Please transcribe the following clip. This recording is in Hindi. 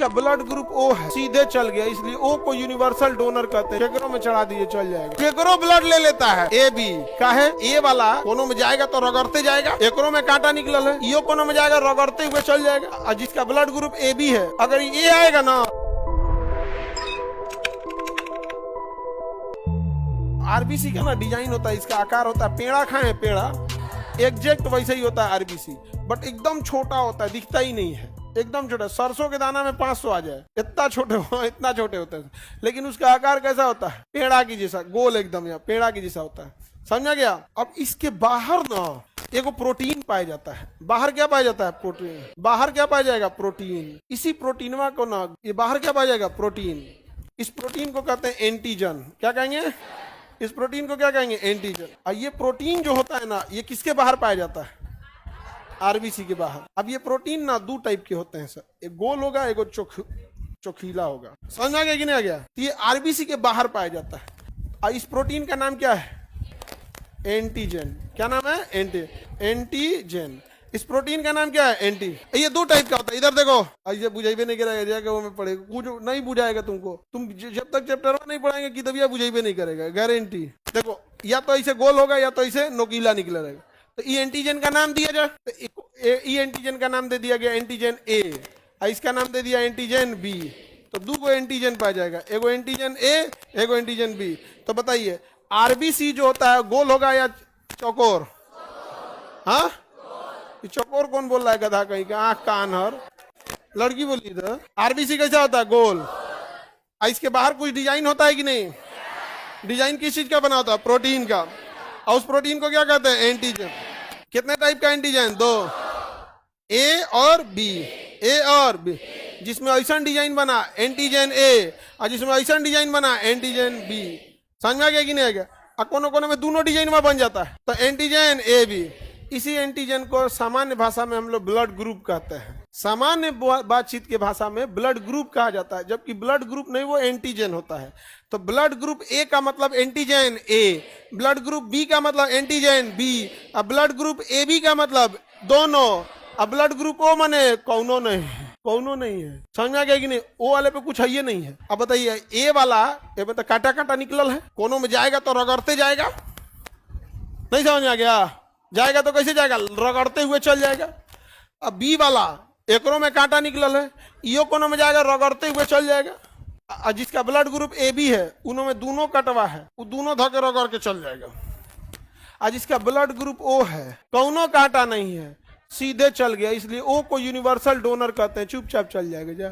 जिसका ब्लड ग्रुप ओ है सीधे चल गया, इसलिए ओ को यूनिवर्सल डोनर कहते हैं। केकरो में चढ़ा दीजिए चल जाएगा। केकरो ब्लड ले लेता है ए बी का है, ए वाला कोनो में जाएगा तो रगड़ते जाएगा, एकरो में कांटा निकलल है, यो कोनो में जाएगा रगड़ते हुए चल जाएगा। और जिसका ब्लड ग्रुप ए बी है, अगर ये आएगा ना आरबीसी का ना डिजाइन होता है, इसका आकार होता है, पेड़ा खाए पेड़ा एग्जैक्ट वैसे ही होता है आरबीसी, बट एकदम छोटा होता है, दिखता ही नहीं है, एकदम छोटा। सरसों के दाना में 500 आ जाए इतना छोटे होते हैं, लेकिन उसका आकार कैसा होता है, पेड़ा की जैसा, गोल एकदम, या पेड़ा की जैसा होता है। समझा गया। अब इसके बाहर ना एगो प्रोटीन पाया जाता है। बाहर क्या पाया जाता है? प्रोटीन। बाहर क्या पाया जाएगा? प्रोटीन। इसी प्रोटीनवा को ना ये बाहर क्या पाया जाएगा? प्रोटीन। इस प्रोटीन को कहते हैं एंटीजन। क्या कहेंगे? इस प्रोटीन को क्या कहेंगे? एंटीजन। और ये प्रोटीन जो होता है ना, ये किसके बाहर पाया जाता है? आरबीसी के बाहर। अब ये प्रोटीन ना दो टाइप के होते हैं सर, एक गोल होगा, एक चोखीला होगा। समझ आ गया कि नहीं आ गया? तो ये आरबीसी के बाहर पाया जाता है। और इस प्रोटीन का नाम क्या है? एंटीजन। क्या नाम है? एंटीजन। इस प्रोटीन का नाम क्या है? एंटी। ये दो टाइप का होता है। इधर देखो, ये बुझाइबे नहीं करेगा, जाके वो में पढ़ेगा, कुछ नहीं बुझाएगा तुमको। तुम जब तक चैप्टर नहीं पढ़ाएंगे कि तभी बुझाइबे नहीं करेगा, गारंटी। देखो, या तो ऐसे गोल होगा या तो ऐसे नोकीला निकला रहेगा। तो ई एंटीजन का नाम दिया जाए, तो ई एंटीजन का नाम दे दिया गया एंटीजन ए, और इसका नाम दे दिया एंटीजन बी। तो दो को एंटीजन पाया जाएगा, एगो एंटीजन ए, एगो एंटीजन बी। तो बताइए आरबीसी जो होता है गोल होगा या चौकोर? हाँ, चौकोर कौन बोल रहा है? गधा कहीं का, आंख कान हर लड़की बोली था। आरबीसी कैसा होता है? गोल। इसके बाहर कुछ डिजाइन होता है कि नहीं? डिजाइन किस चीज का बना होता है? प्रोटीन का। और उस प्रोटीन को क्या कहते हैं? एंटीजन। कितने टाइप का एंटीजन? दो, ए और बी। ए और बी। जिसमें ऐसा डिजाइन बना एंटीजन ए, और जिसमें ऐसा डिजाइन बना एंटीजन बी। समझ में आ गया कि नहीं आ गया? और कोनो कोनो में दोनों डिजाइन में बन जाता है, तो एंटीजन ए बी। इसी एंटीजन को सामान्य भाषा में हम लोग ब्लड ग्रुप कहते हैं। सामान्य बातचीत के भाषा में ब्लड ग्रुप कहा जाता है, जबकि ब्लड ग्रुप नहीं, वो एंटीजन होता है। तो ब्लड ग्रुप ए का मतलब antigen A, blood group B का मतलब एंटीजन बी, और ब्लड ग्रुप ए बी का मतलब दोनों। अब ब्लड ग्रुप ओ माने कौनो नहीं, कौनो नहीं है। समझ में आ गया कि नहीं? ओ वाले पे कुछ है ये नहीं है। अब बताइए ए वाला, ए में तो कांटा कांटा निकलल है, कोनो में जाएगा तो रगड़ते जाएगा, नहीं समझ में आ गया? जाएगा तो कैसे जाएगा? रगड़ते हुए चल जाएगा। अब बी वाला, एकरो में कांटा निकलल है, यो कोनो में जाएगा रगड़ते हुए चल जाएगा। और जिसका ब्लड ग्रुप ए बी है, उनों में दोनों कटवा है, वो दोनों धके रगड़ के चल जाएगा। और जिसका ब्लड ग्रुप ओ है, कौनो कांटा नहीं है, सीधे चल गया, इसलिए ओ को यूनिवर्सल डोनर कहते हैं, चुपचाप चल जाएगा। जा